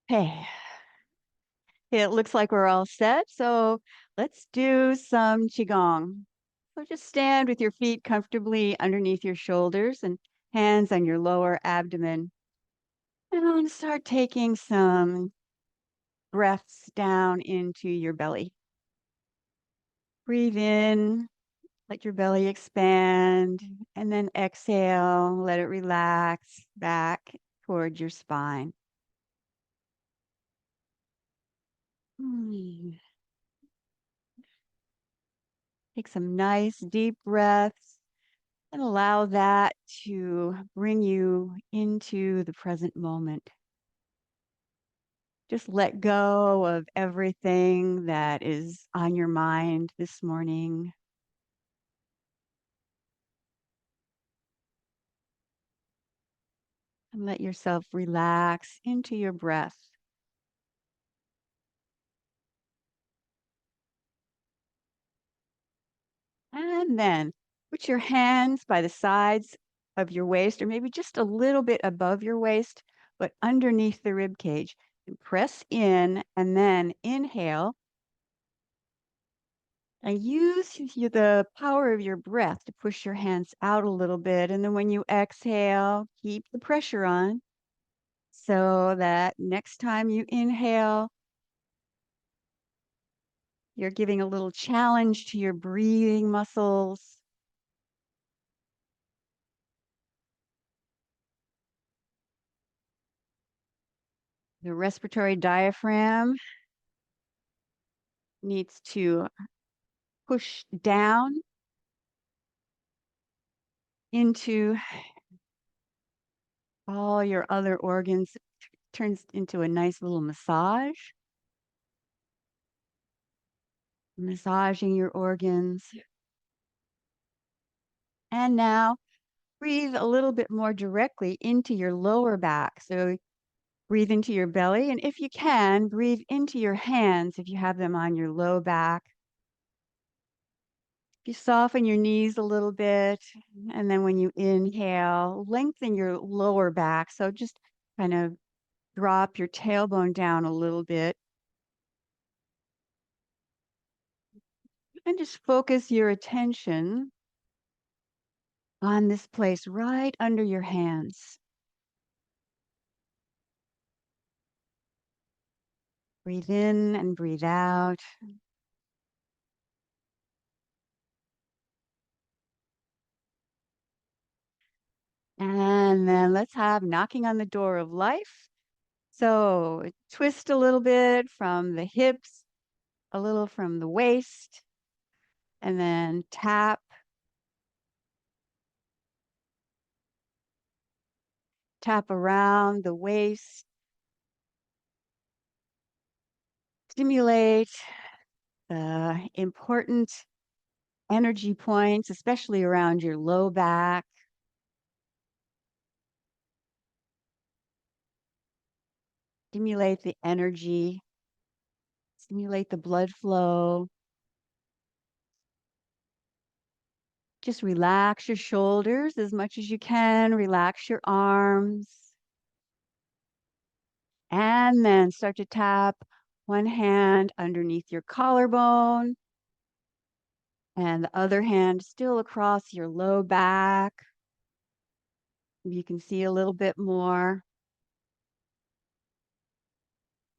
Hey, it looks like we're all set, so let's do some Qigong. So just stand with your feet comfortably underneath your shoulders and hands on your lower abdomen. And start taking some breaths down into your belly. Breathe in, let your belly expand, and then exhale, let it relax back towards your spine. Hmm. Take some nice deep breaths and allow that to bring you into the present moment. Just let go of everything that is on your mind this morning and let yourself relax into your breath. And then put your hands by the sides of your waist, or maybe just a little bit above your waist, but underneath the rib cage. And press in and then inhale. And use the power of your breath to push your hands out a little bit. And then when you exhale, keep the pressure on so that next time you inhale, you're giving a little challenge to your breathing muscles. The respiratory diaphragm needs to push down into all your other organs. Turns into a nice little massage, massaging your organs. And now breathe a little bit more directly into your lower back. So breathe into your belly. And if you can, breathe into your hands if you have them on your low back. You soften your knees a little bit. And then when you inhale, lengthen your lower back. So just kind of drop your tailbone down a little bit. And just focus your attention on this place right under your hands. Breathe in and breathe out. And then let's have knocking on the door of life. So twist a little bit from the hips, a little from the waist, and then tap around the waist. Stimulate the important energy points, especially around your low back. Stimulate the energy, stimulate the blood flow. Just relax your shoulders as much as you can. Relax your arms. And then start to tap one hand underneath your collarbone and the other hand still across your low back. You can see a little bit more.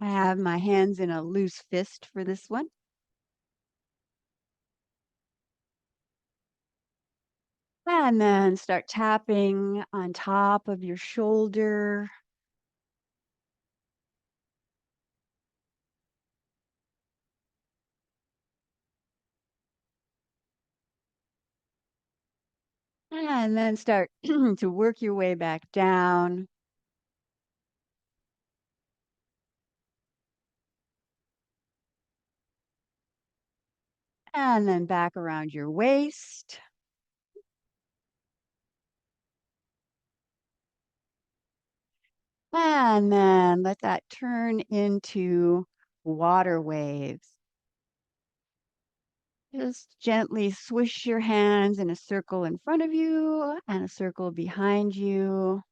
I have my hands in a loose fist for this one. And then start tapping on top of your shoulder. And then start to work your way back down. And then back around your waist. And then let that turn into water waves. Just gently swish your hands in a circle in front of you and a circle behind you.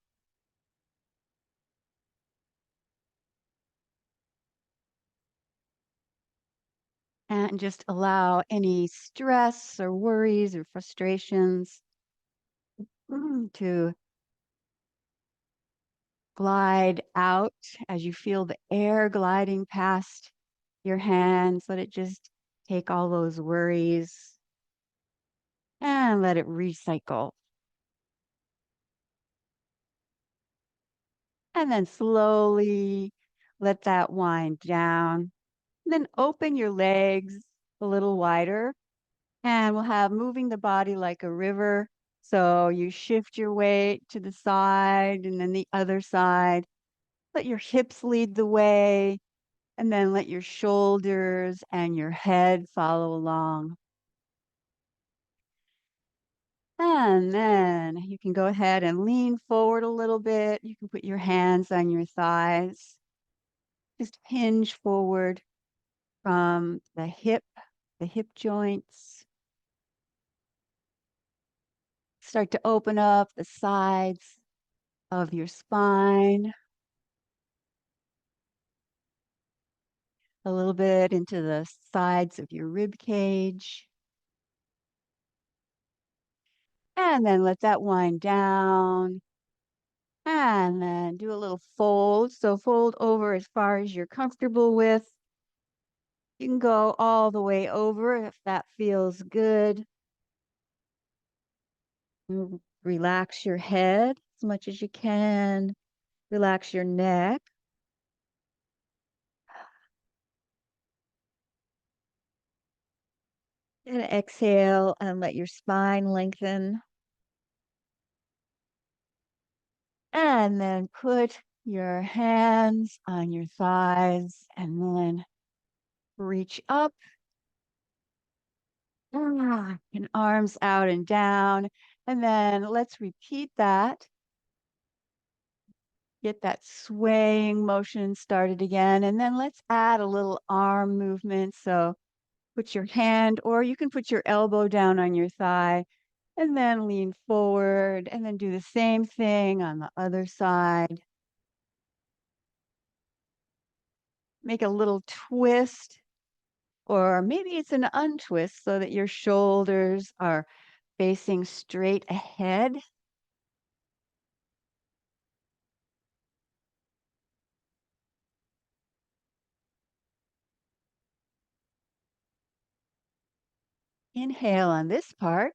and just allow any stress or worries or frustrations to glide out as you feel the air gliding past your hands. Let it just take all those worries and let it recycle. And then slowly let that wind down. And then open your legs a little wider. And we'll have moving the body like a river. So you shift your weight to the side and then the other side. Let your hips lead the way. And then let your shoulders and your head follow along. And then you can go ahead and lean forward a little bit. You can put your hands on your thighs. Just hinge forward from the hip joints. Start to open up the sides of your spine a little bit into the sides of your rib cage. And then let that wind down. And then do a little fold. So fold over as far as you're comfortable with. You can go all the way over if that feels good. Relax your head as much as you can. Relax your neck. And exhale and let your spine lengthen. And then put your hands on your thighs and then reach up and arms out and down. And then let's repeat that. Get that swaying motion started again. And then let's add a little arm movement. So put your hand, or you can put your elbow down on your thigh and then lean forward and then do the same thing on the other side. Make a little twist, or maybe it's an untwist so that your shoulders are facing straight ahead. Inhale on this part,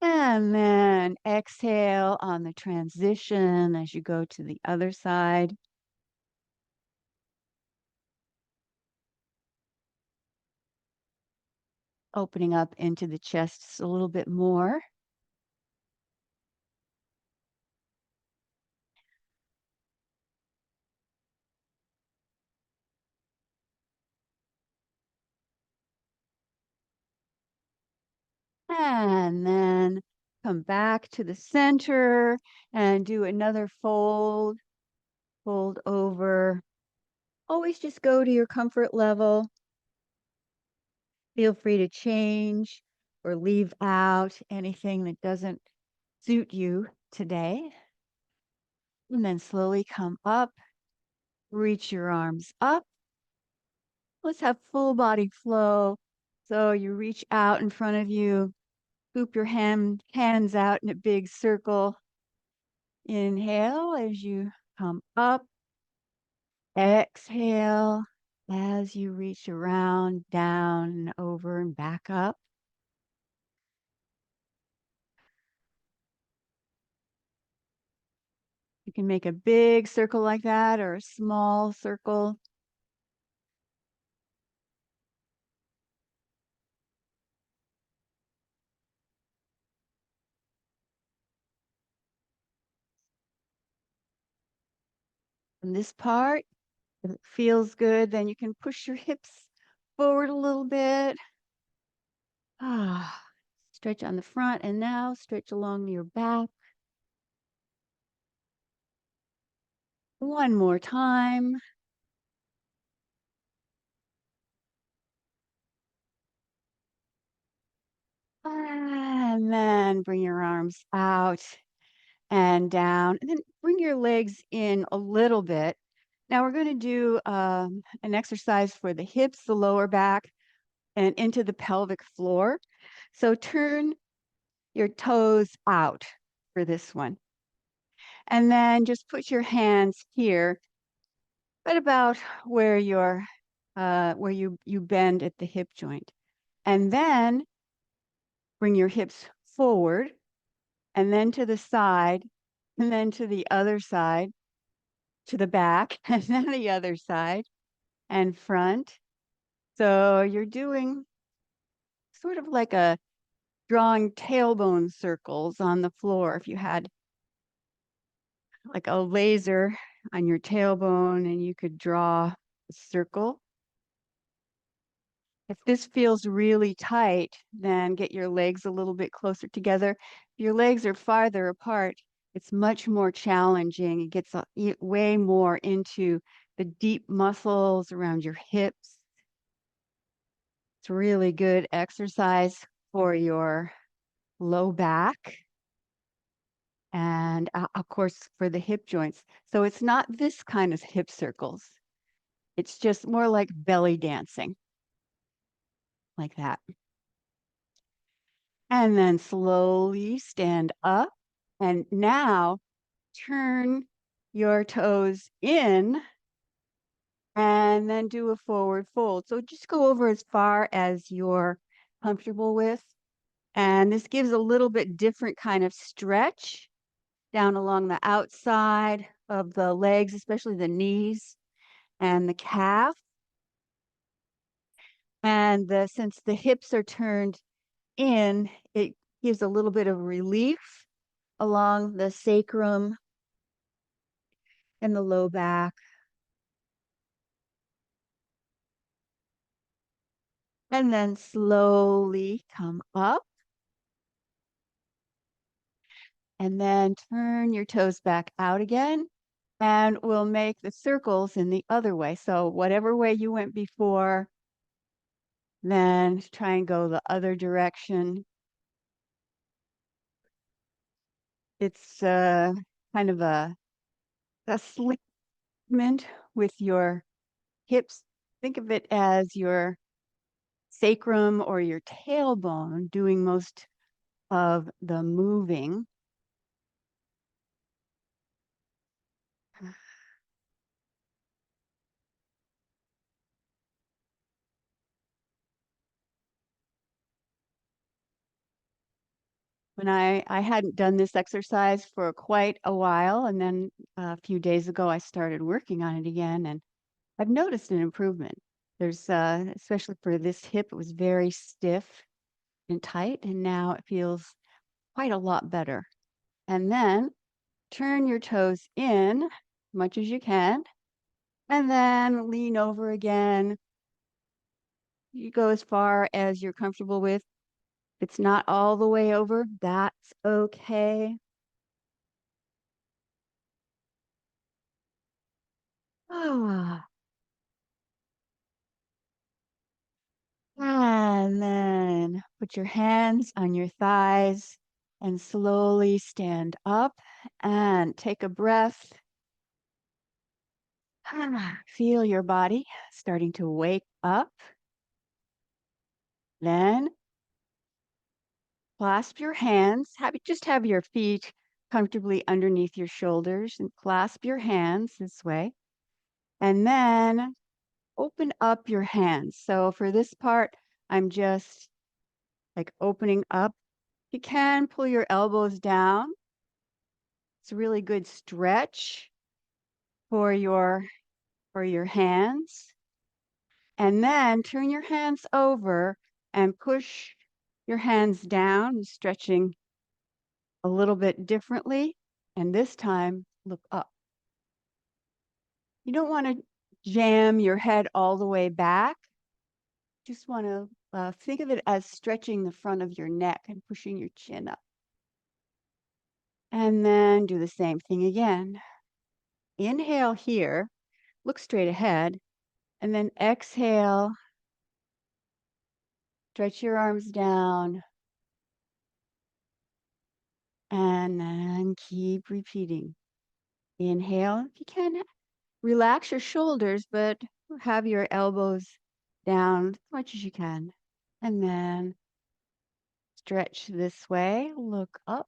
and then exhale on the transition as you go to the other side. Opening up into the chest just a little bit more. And then come back to the center and do another fold, fold over. Always just go to your comfort level. Feel free to change or leave out anything that doesn't suit you today. And then slowly come up, reach your arms up. Let's have full body flow. So you reach out in front of you, scoop your hands out in a big circle. Inhale as you come up. Exhale as you reach around, down, and over and back up. You can make a big circle like that or a small circle. And this part, if it feels good, then you can push your hips forward a little bit. Stretch on the front and now stretch along your back. One more time. And then bring your arms out and down. And then bring your legs in a little bit. Now we're going to do an exercise for the hips, the lower back. and into the pelvic floor. So turn your toes out for this one. And then just put your hands here, right about where you bend at the hip joint. And then bring your hips forward and then to the side and then to the other side, to the back and then the other side and front. So you're doing sort of like a drawing tailbone circles on the floor. If you had like a laser on your tailbone and you could draw a circle. If this feels really tight, then get your legs a little bit closer together. If your legs are farther apart, it's much more challenging. It gets way more into the deep muscles around your hips. It's really good exercise for your low back and of course for the hip joints. So it's not this kind of hip circles. It's just more like belly dancing, like that. And then slowly stand up. And now turn your toes in and then do a forward fold. So just go over as far as you're comfortable with. And this gives a little bit different kind of stretch down along the outside of the legs, especially the knees and the calf. And since the hips are turned in, it gives a little bit of relief along the sacrum and the low back. And then slowly come up. And then turn your toes back out again. And we'll make the circles in the other way. So whatever way you went before, then try and go the other direction. It's kind of a slick movement with your hips. Think of it as your sacrum or your tailbone doing most of the moving. When I hadn't done this exercise for quite a while, and then a few days ago I started working on it again, and I've noticed an improvement. There's especially for this hip, it was very stiff and tight, and now it feels quite a lot better. And then turn your toes in much as you can, and then lean over again. You go as far as you're comfortable with. If it's not all the way over, that's okay. Ah. And then put your hands on your thighs and slowly stand up and take a breath. Feel your body starting to wake up. Then clasp your hands. Just have your feet comfortably underneath your shoulders and clasp your hands this way. And then open up your hands. So for this part, I'm just like opening up. You can pull your elbows down. It's a really good stretch for your hands. And then turn your hands over and push your hands down, stretching a little bit differently. And this time, look up. You don't want to jam your head all the way back. Just want to think of it as stretching the front of your neck and pushing your chin up. And then do the same thing again. Inhale here, look straight ahead, and then exhale, stretch your arms down, and then keep repeating. Inhale, if you can, relax your shoulders, but have your elbows down as much as you can. And then stretch this way, look up,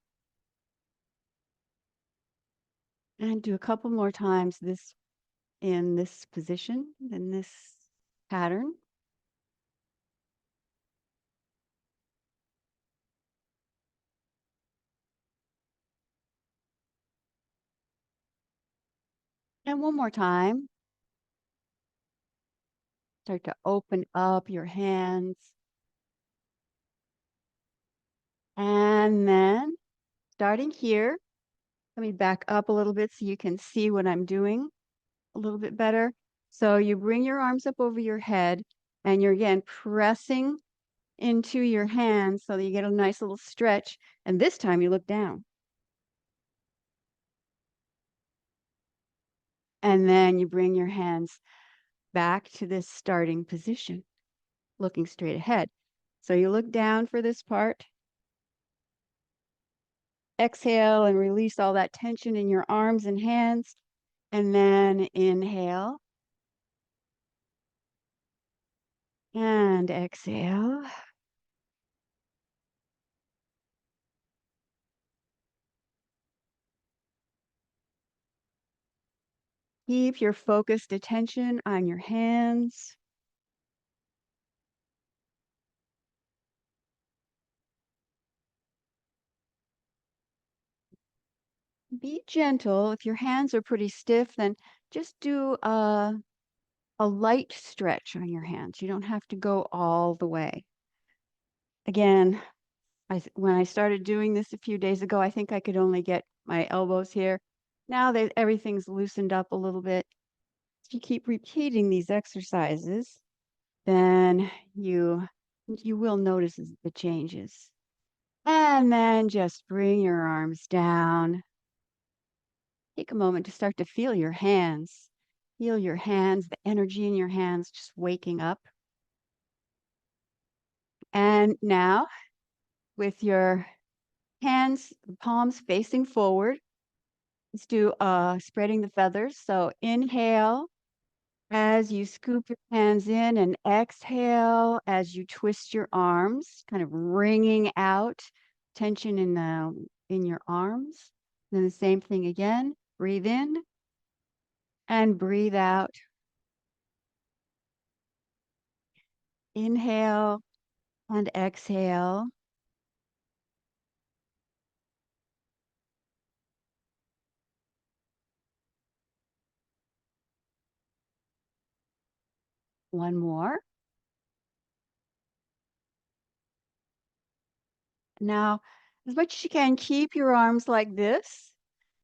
and do a couple more times this in this position, in this pattern. And one more time. Start to open up your hands. And then starting here, let me back up a little bit so you can see what I'm doing a little bit better. So you bring your arms up over your head and you're again pressing into your hands so that you get a nice little stretch. And this time you look down. And then you bring your hands back to this starting position, looking straight ahead. So you look down for this part. Exhale and release all that tension in your arms and hands. And then inhale and exhale. Keep your focused attention on your hands. Be gentle. If your hands are pretty stiff, then just do a light stretch on your hands. You don't have to go all the way. Again, when I started doing this a few days ago, I think I could only get my elbows here. Now that everything's loosened up a little bit, if you keep repeating these exercises, then you will notice the changes. And then just bring your arms down. Take a moment to start to feel your hands. Feel your hands, the energy in your hands just waking up. And now, with your hands, palms facing forward, let's do spreading the feathers. So inhale as you scoop your hands in, and exhale as you twist your arms, kind of wringing out tension in your arms. Then the same thing again. Breathe in and breathe out. Inhale and exhale. One more. Now, as much as you can, keep your arms like this.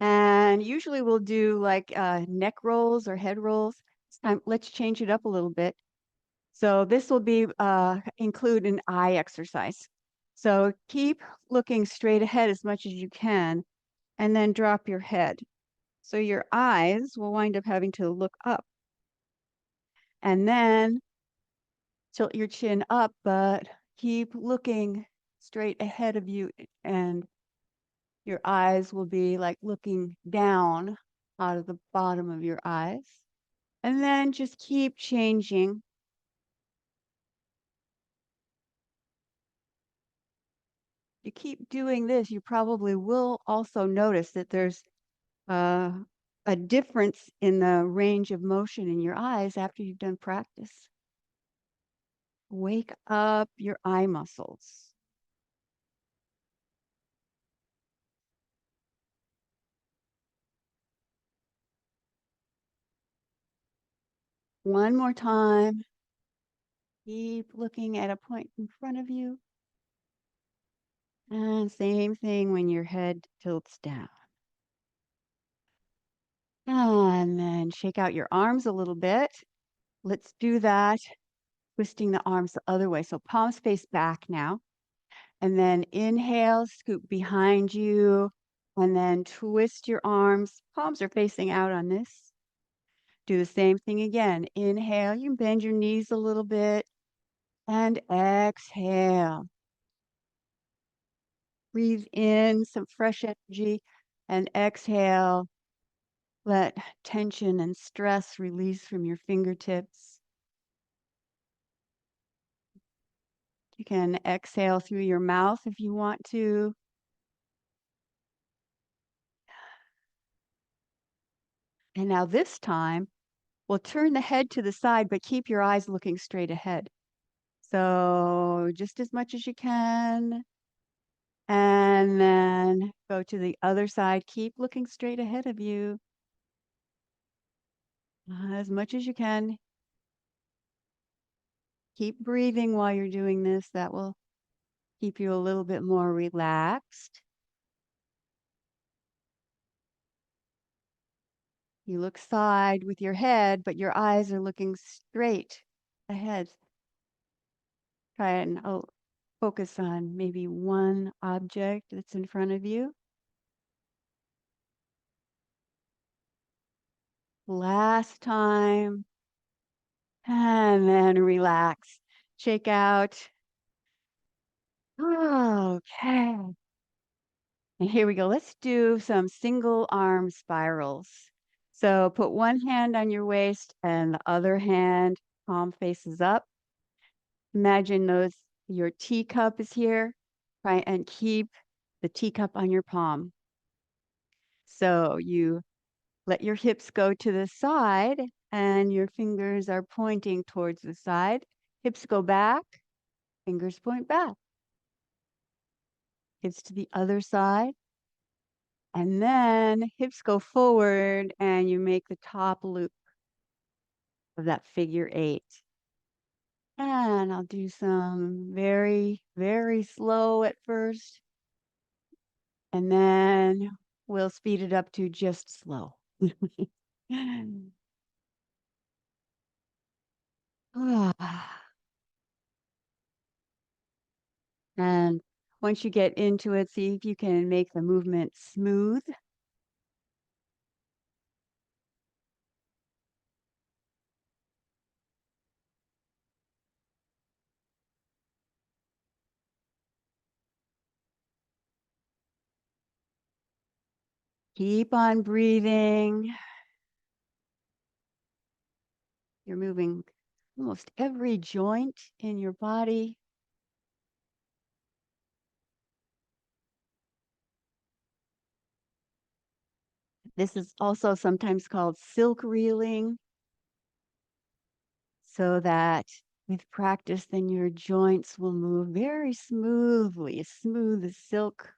And usually we'll do like neck rolls or head rolls. This time, let's change it up a little bit. So this will be include an eye exercise. So keep looking straight ahead as much as you can, and then drop your head. So your eyes will wind up having to look up. And then tilt your chin up, but keep looking straight ahead of you, and your eyes will be like looking down out of the bottom of your eyes. And then just keep changing. You keep doing this, you probably will also notice that there's uh, a difference in the range of motion in your eyes after you've done practice. Wake up your eye muscles. One more time. Keep looking at a point in front of you. And same thing when your head tilts down. And then shake out your arms a little bit. Let's do that, twisting the arms the other way. So palms face back now. And then inhale, scoop behind you. And then twist your arms. Palms are facing out on this. Do the same thing again. Inhale, you can bend your knees a little bit. And exhale. Breathe in some fresh energy. And exhale. Let tension and stress release from your fingertips. You can exhale through your mouth if you want to. And now this time, we'll turn the head to the side, but keep your eyes looking straight ahead. So just as much as you can. And then go to the other side. Keep looking straight ahead of you as much as you can. Keep breathing while you're doing this. That will keep you a little bit more relaxed. You look side with your head, but your eyes are looking straight ahead. Try and focus on maybe one object that's in front of you. Last time. And then relax. Shake out. Okay. And here we go. Let's do some single arm spirals. So put one hand on your waist and the other hand, palm faces up. Imagine your teacup is here. Try and keep the teacup on your palm. So you let your hips go to the side and your fingers are pointing towards the side. Hips go back, fingers point back. Hips to the other side. And then hips go forward and you make the top loop of that figure 8. And I'll do some very, very slow at first. And then we'll speed it up to just slow. Ah. And once you get into it, see if you can make the movement smooth. Keep on breathing. You're moving almost every joint in your body. This is also sometimes called silk reeling, so that with practice, then your joints will move very smoothly, as smooth as silk.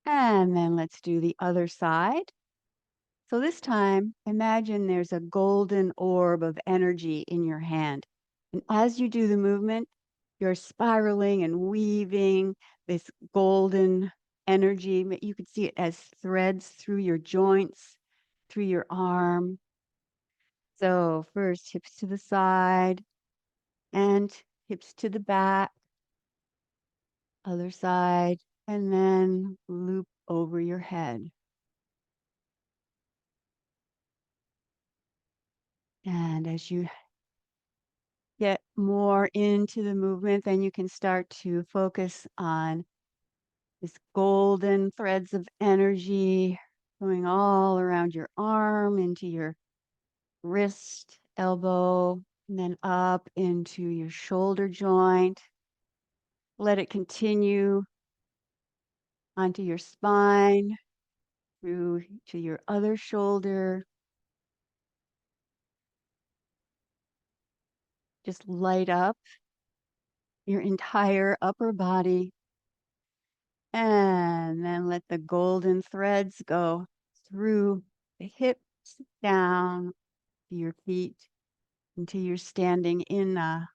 And then let's do the other side. So this time, imagine there's a golden orb of energy in your hand. And as you do the movement, you're spiraling and weaving this golden energy. You could see it as threads through your joints, through your arm. So first, hips to the side and hips to the back, other side, and then loop over your head. And as you get more into the movement, then you can start to focus on this golden threads of energy going all around your arm, into your wrist, elbow, and then up into your shoulder joint. Let it continue onto your spine, through to your other shoulder. Just light up your entire upper body. And then let the golden threads go through the hips down to your feet until you're standing in a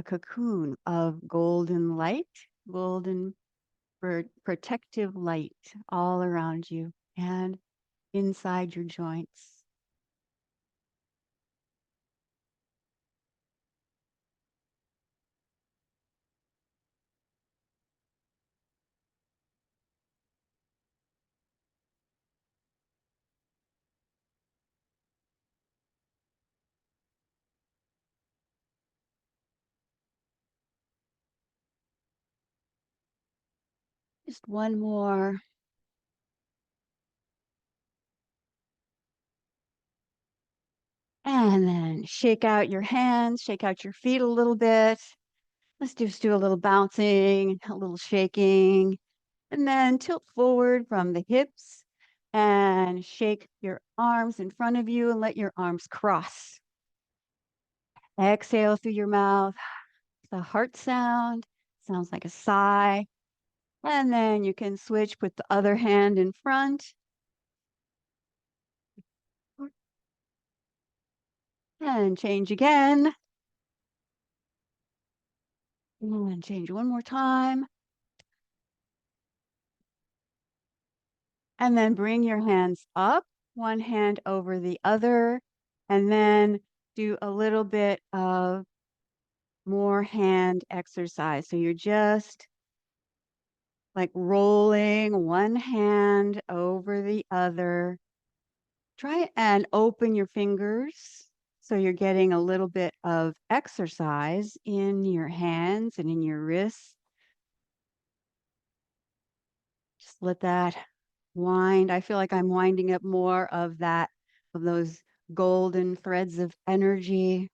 cocoon of golden light, golden protective light all around you and inside your joints. Just one more. And then shake out your hands, shake out your feet a little bit. Let's just do a little bouncing, a little shaking, and then tilt forward from the hips and shake your arms in front of you and let your arms cross. Exhale through your mouth. The heart sound sounds like a sigh. And then you can switch, put the other hand in front and change again. And change one more time. And then bring your hands up, one hand over the other, and then do a little bit of more hand exercise. So you're just like rolling one hand over the other. Try and open your fingers so you're getting a little bit of exercise in your hands and in your wrists. Just let that wind. I feel like I'm winding up more of that, of those golden threads of energy.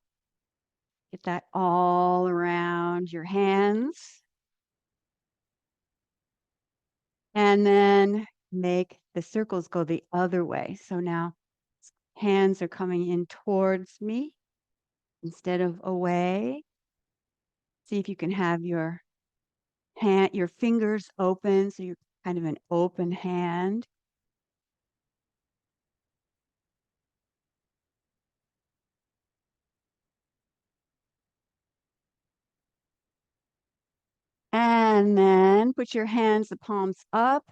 Get that all around your hands. And then make the circles go the other way. So now hands are coming in towards me instead of away. See if you can have your your fingers open, so you're kind of an open hand. And then put your hands, the palms up,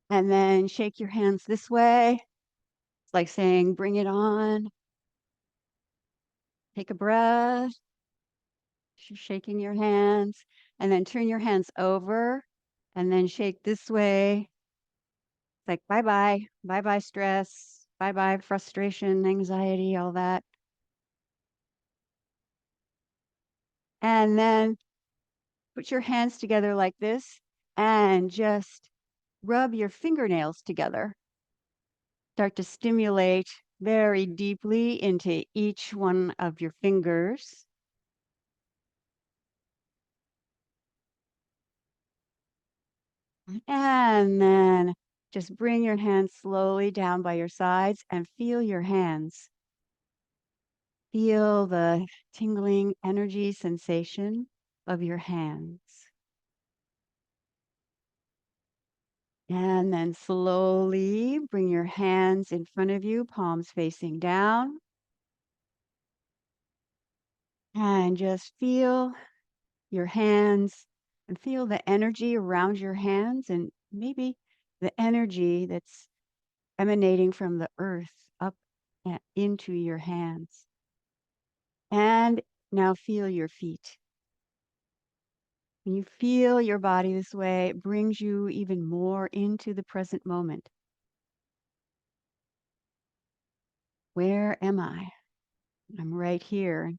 and then shake your hands this way. It's like saying, bring it on. Take a breath. You're shaking your hands, and then turn your hands over, and then shake this way. It's like, bye bye, bye bye, stress, bye bye, frustration, anxiety, all that. And then put your hands together like this and just rub your fingernails together. Start to stimulate very deeply into each one of your fingers. And then just bring your hands slowly down by your sides and feel your hands. Feel the tingling energy sensation of your hands. And then slowly bring your hands in front of you, palms facing down. And just feel your hands and feel the energy around your hands and maybe the energy that's emanating from the earth up into your hands. And now feel your feet. When you feel your body this way, it brings you even more into the present moment. Where am I? I'm right here.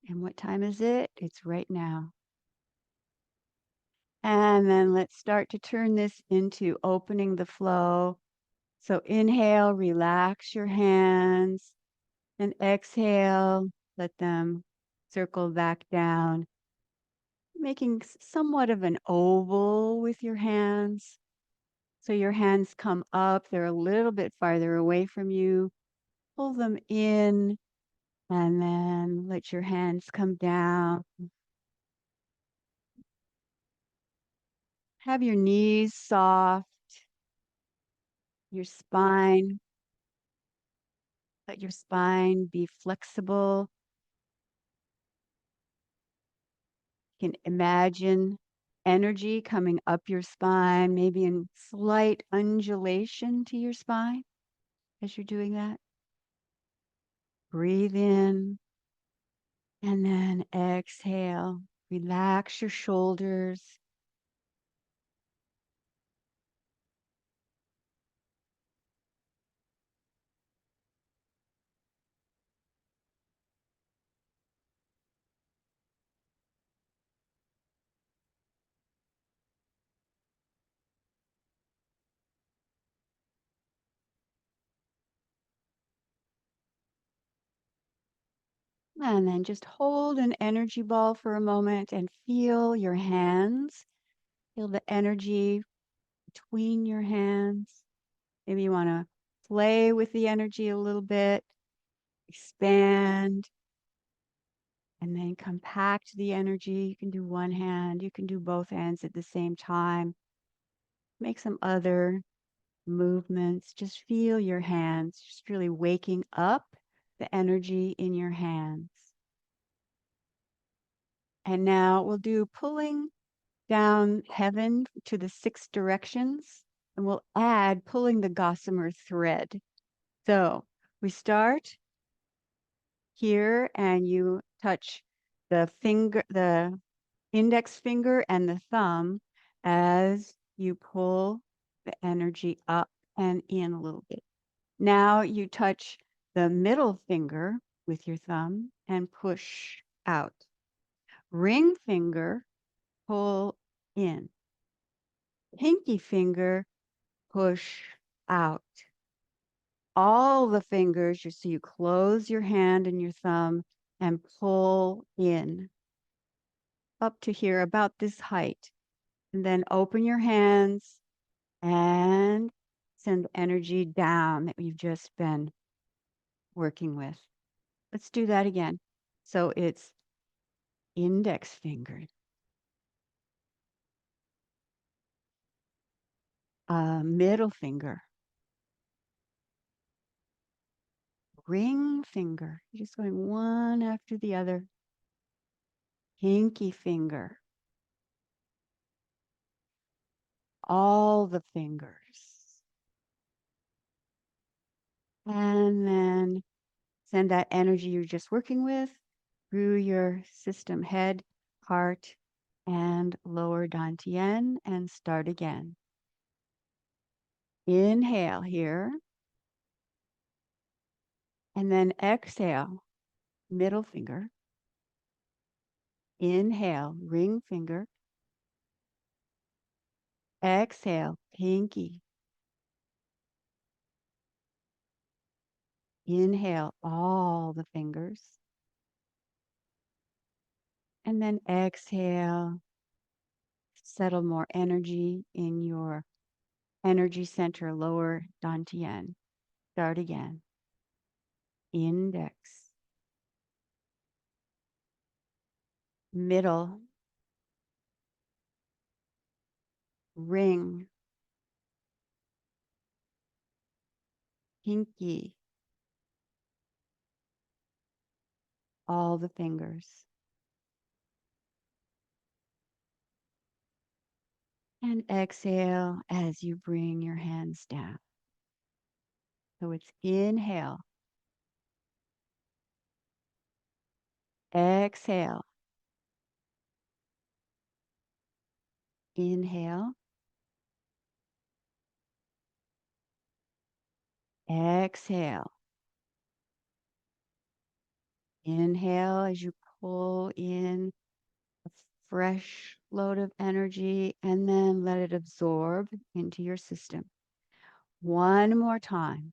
And what time is it? It's right now. And then let's start to turn this into opening the flow. So inhale, relax your hands, and exhale, let them circle back down, making somewhat of an oval with your hands. So your hands come up, they're a little bit farther away from you. Pull them in, and then let your hands come down. Have your knees soft, your spine. Let your spine be flexible. You can imagine energy coming up your spine, maybe in slight undulation to your spine as you're doing that. Breathe in and then exhale. Relax your shoulders. And then just hold an energy ball for a moment and feel your hands. Feel the energy between your hands. Maybe you want to play with the energy a little bit, expand, and then compact the energy. You can do one hand, you can do both hands at the same time. Make some other movements. Just feel your hands, just really waking up the energy in your hands. And now we'll do pulling down heaven to the 6 directions, and we'll add pulling the gossamer thread. So we start here and you touch the index finger and the thumb as you pull the energy up and in a little bit. Now you touch the middle finger with your thumb and push out. Ring finger, pull in. Pinky finger, push out. All the fingers, so you close your hand and your thumb and pull in up to here, about this height. And then open your hands and send energy down that you've just been working with. Let's do that again. So it's index finger, middle finger, ring finger. You're just going one after the other. Pinky finger, all the fingers. And then send that energy you're just working with through your system, head, heart, and lower dantian, and start again. Inhale here, and then exhale, middle finger. Inhale, ring finger. Exhale, pinky. Inhale, all the fingers. And then exhale, settle more energy in your energy center, lower dantian. Start again. Index, middle, ring, pinky, all the fingers. And exhale as you bring your hands down. So it's inhale, exhale, inhale, exhale. Inhale as you pull in a fresh load of energy and then let it absorb into your system. One more time.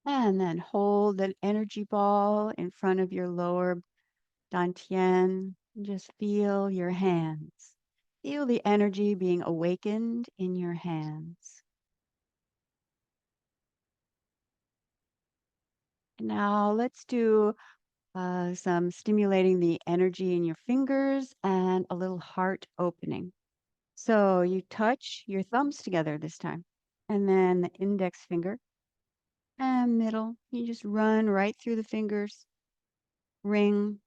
And then hold an energy ball in front of your lower dantian. Just feel your hands. Feel the energy being awakened in your hands. Now let's do some stimulating the energy in your fingers and a little heart opening. So you touch your thumbs together this time, and then the index finger and middle. You just run right through the fingers, ring,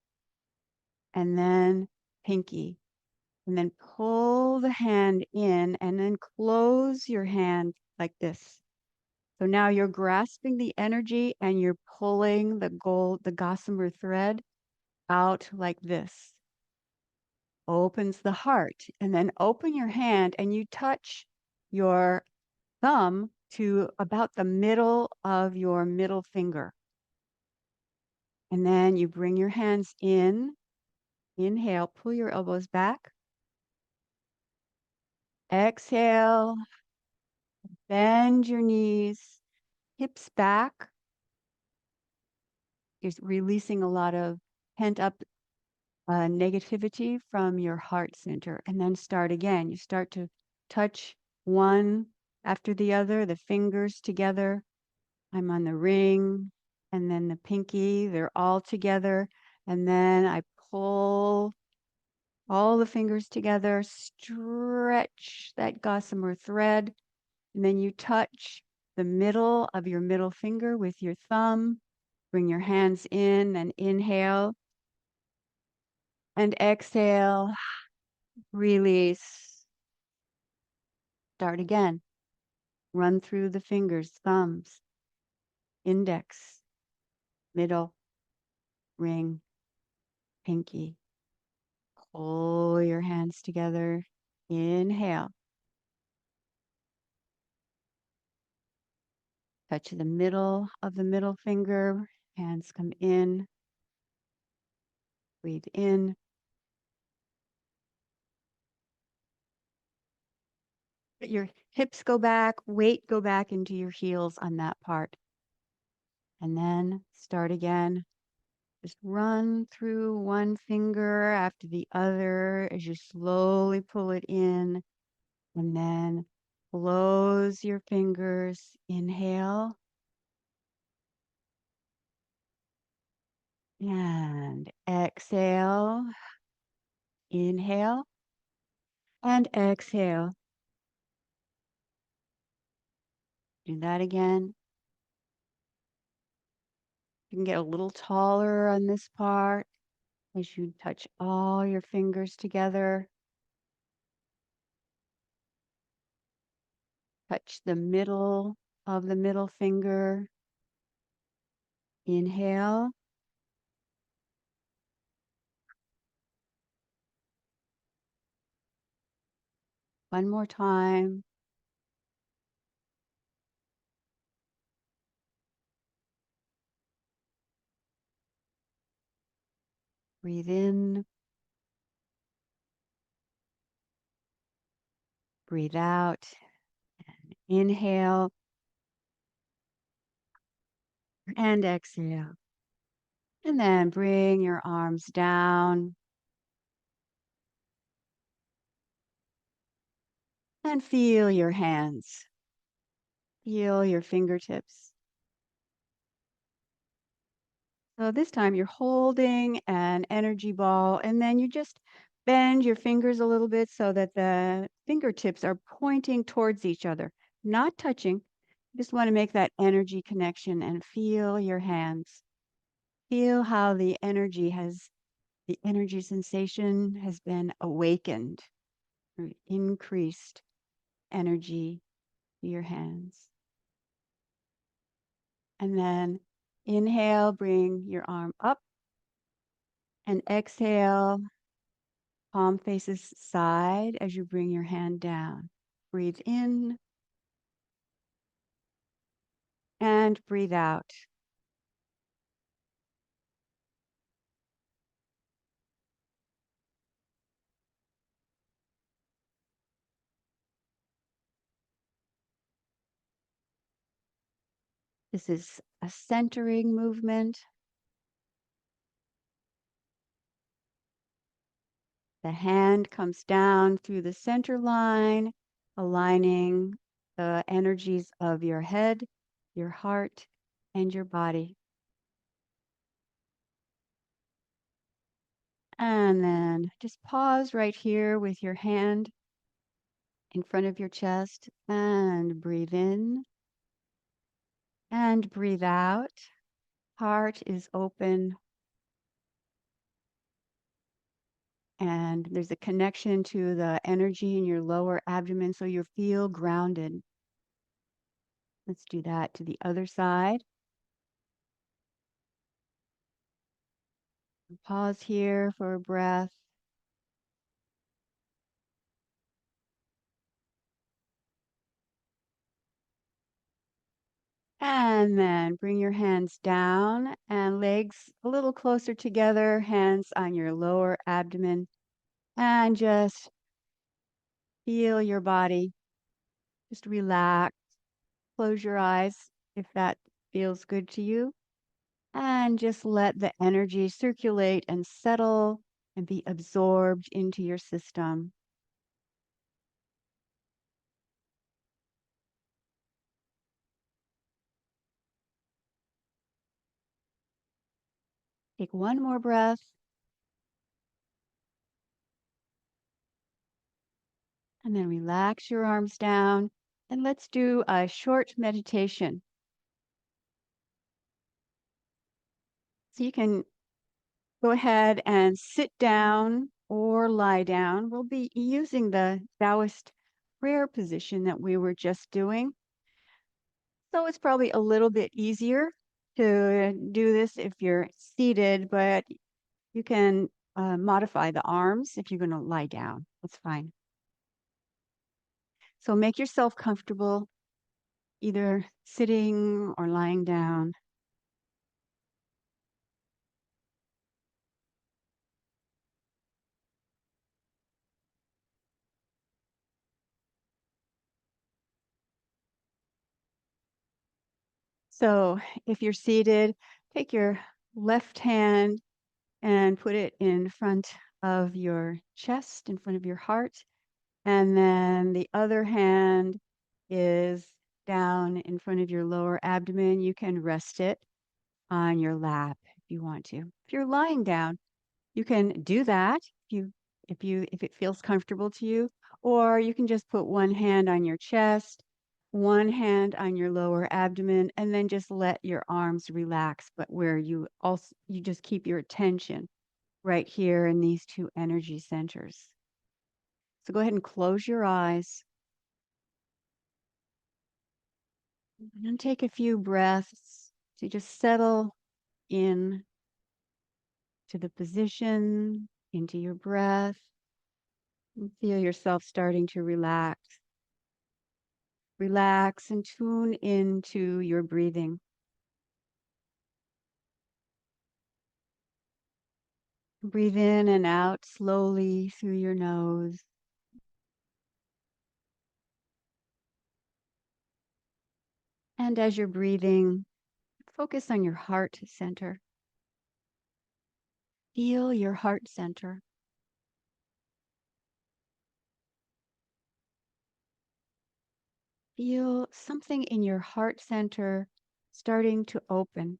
and then pinky. And then pull the hand in and then close your hand like this. So now you're grasping the energy and you're pulling the gossamer thread out like this. opens the heart. And then open your hand and you touch your thumb to about the middle of your middle finger. And then you bring your hands in. Inhale, pull your elbows back. Exhale, bend your knees, hips back. You're releasing a lot of pent up negativity from your heart center. And then start again. You start to touch one after the other, the fingers together. I'm on the ring and then the pinky, they're all together. And then I pull all the fingers together, stretch that gossamer thread, and then you touch the middle of your middle finger with your thumb. Bring your hands in and inhale and exhale, release. Start again. Run through the fingers, thumbs, index, middle, ring, pinky. Pull your hands together. Inhale. Touch the middle of the middle finger. Hands come in. Breathe in. Let your hips go back. Weight go back into your heels on that part. And then start again. Just run through one finger after the other as you slowly pull it in. And then close your fingers. Inhale. And exhale. Inhale. And exhale. Do that again. You can get a little taller on this part as you touch all your fingers together. Touch the middle of the middle finger. Inhale. One more time. Breathe in. Breathe out. Inhale and exhale. And then bring your arms down and feel your hands. Feel your fingertips. So this time you're holding an energy ball and then you just bend your fingers a little bit so that the fingertips are pointing towards each other, not touching. You just want to make that energy connection and feel your hands. Feel how the energy sensation has been awakened, or increased energy to your hands. And then inhale, bring your arm up and exhale, palm faces side as you bring your hand down. Breathe in and breathe out. This is a centering movement. The hand comes down through the center line, aligning the energies of your head, your heart, and your body. And then just pause right here with your hand in front of your chest and breathe in and breathe out. Heart is open and there's a connection to the energy in your lower abdomen so you feel grounded. Let's do that to the other side. Pause here for a breath. And then bring your hands down and legs a little closer together, hands on your lower abdomen, and just feel your body. Just relax. Close your eyes if that feels good to you. And just let the energy circulate and settle and be absorbed into your system. Take one more breath. And then relax your arms down. And let's do a short meditation. So you can go ahead and sit down or lie down. We'll be using the Taoist prayer position that we were just doing. So it's probably a little bit easier to do this if you're seated, but you can modify the arms if you're going to lie down. That's fine. So make yourself comfortable, either sitting or lying down. So if you're seated, take your left hand and put it in front of your chest, in front of your heart. And then the other hand is down in front of your lower abdomen. You can rest it on your lap if you want to. If you're lying down, you can do that if it feels comfortable to you, or you can just put one hand on your chest, one hand on your lower abdomen, and then just let your arms relax, but where you just keep your attention right here in these two energy centers. So go ahead and close your eyes and take a few breaths to just settle in to the position, into your breath, and feel yourself starting to relax. Relax and tune into your breathing. Breathe in and out slowly through your nose. And as you're breathing, focus on your heart center. Feel your heart center. Feel something in your heart center starting to open.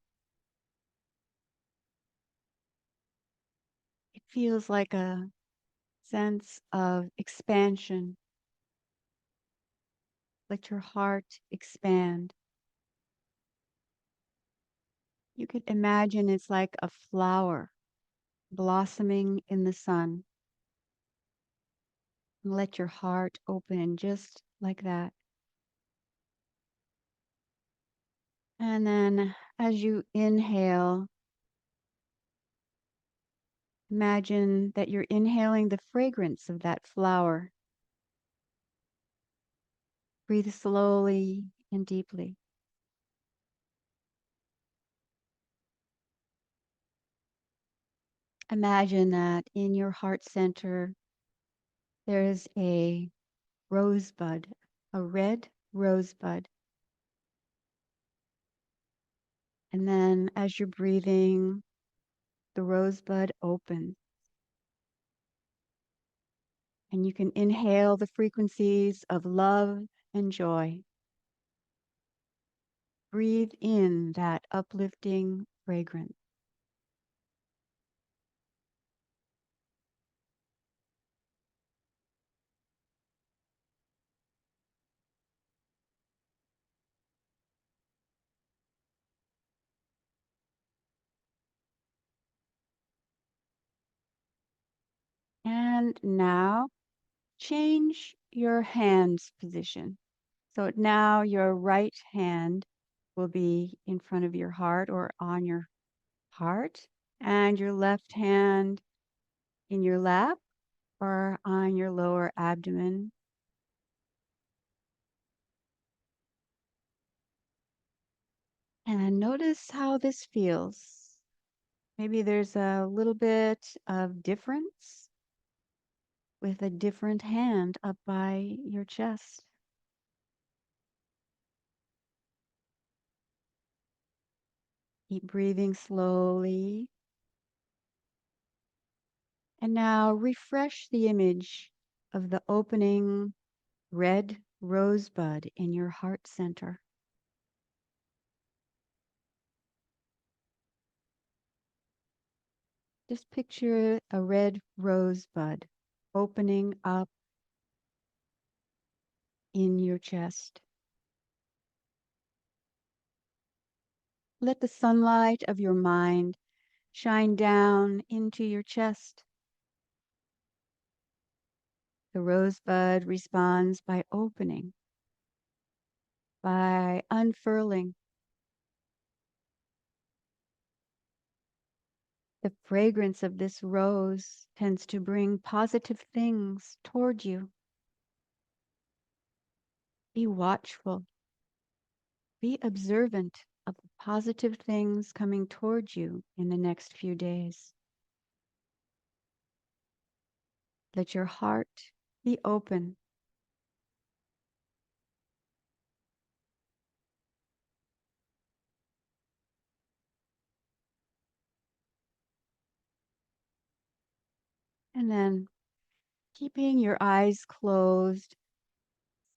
It feels like a sense of expansion. Let your heart expand. You could imagine it's like a flower blossoming in the sun. And let your heart open just like that. And then as you inhale, imagine that you're inhaling the fragrance of that flower. Breathe slowly and deeply. Imagine that in your heart center, there's a rosebud, a red rosebud. And then as you're breathing, the rosebud opens. And you can inhale the frequencies of love and joy. Breathe in that uplifting fragrance. And now change your hand's position. So now your right hand will be in front of your heart or on your heart, and your left hand in your lap or on your lower abdomen. And notice how this feels. Maybe there's a little bit of difference with a different hand up by your chest. Keep breathing slowly. And now refresh the image of the opening red rosebud in your heart center. Just picture a red rosebud opening up in your chest. Let the sunlight of your mind shine down into your chest. The rosebud responds by opening, by unfurling. The fragrance of this rose tends to bring positive things toward you. Be watchful. Be observant of the positive things coming toward you in the next few days. Let your heart be open. And then, keeping your eyes closed,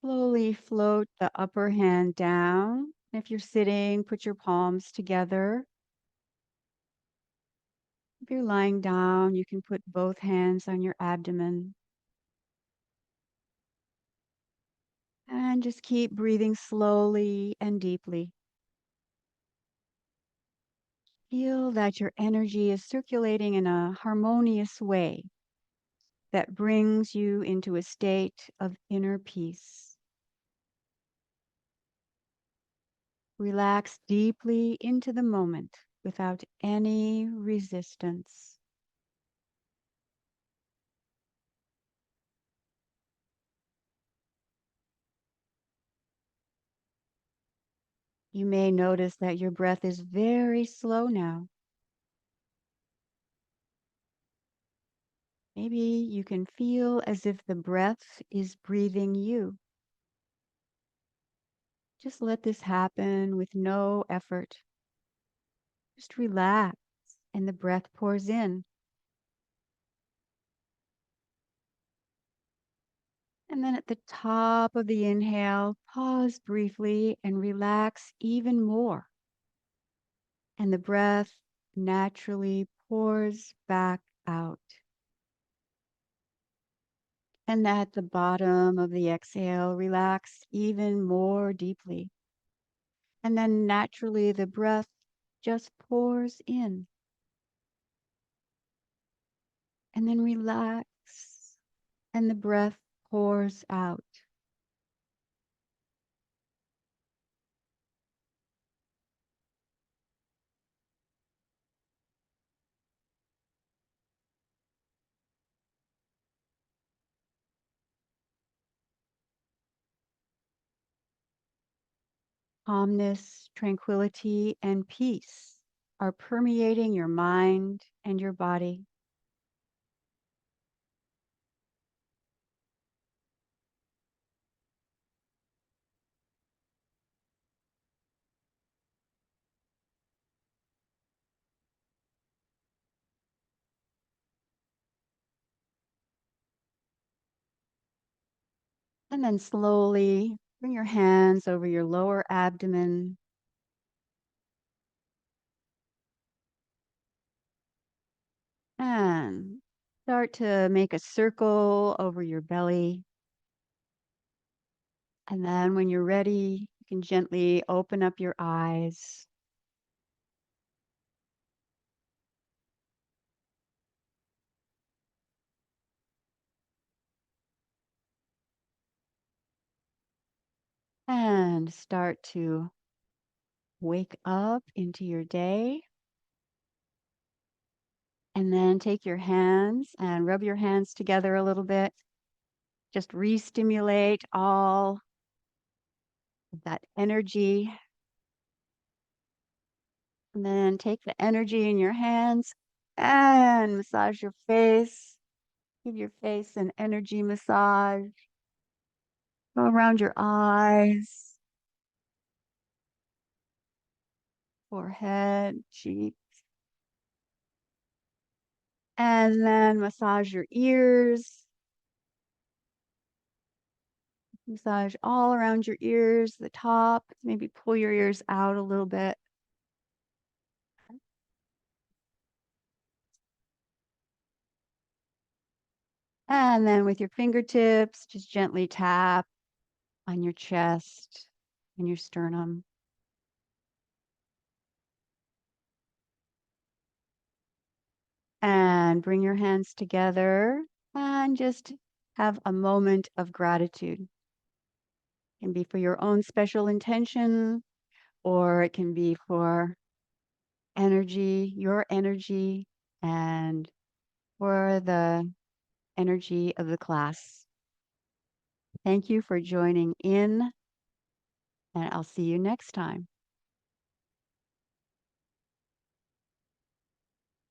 slowly float the upper hand down. If you're sitting, put your palms together. If you're lying down, you can put both hands on your abdomen. And just keep breathing slowly and deeply. Feel that your energy is circulating in a harmonious way that brings you into a state of inner peace. Relax deeply into the moment without any resistance. You may notice that your breath is very slow now. Maybe you can feel as if the breath is breathing you. Just let this happen with no effort. Just relax and the breath pours in. And then at the top of the inhale, pause briefly and relax even more. And the breath naturally pours back out. And at the bottom of the exhale, relax even more deeply. And then naturally the breath just pours in. And then relax, and the breath pours out. Calmness, tranquility, and peace are permeating your mind and your body. And then slowly bring your hands over your lower abdomen. And start to make a circle over your belly. And then when you're ready, you can gently open up your eyes. And start to wake up into your day. And then take your hands and rub your hands together a little bit. Just re-stimulate all of that energy. And then take the energy in your hands and massage your face. Give your face an energy massage. Go around your eyes, forehead, cheeks. And then massage your ears. Massage all around your ears, the top. Maybe pull your ears out a little bit. And then with your fingertips, just gently tap on your chest and your sternum. And bring your hands together and just have a moment of gratitude. It can be for your own special intention, or it can be for energy, your energy, and for the energy of the class. Thank you for joining in, and I'll see you next time.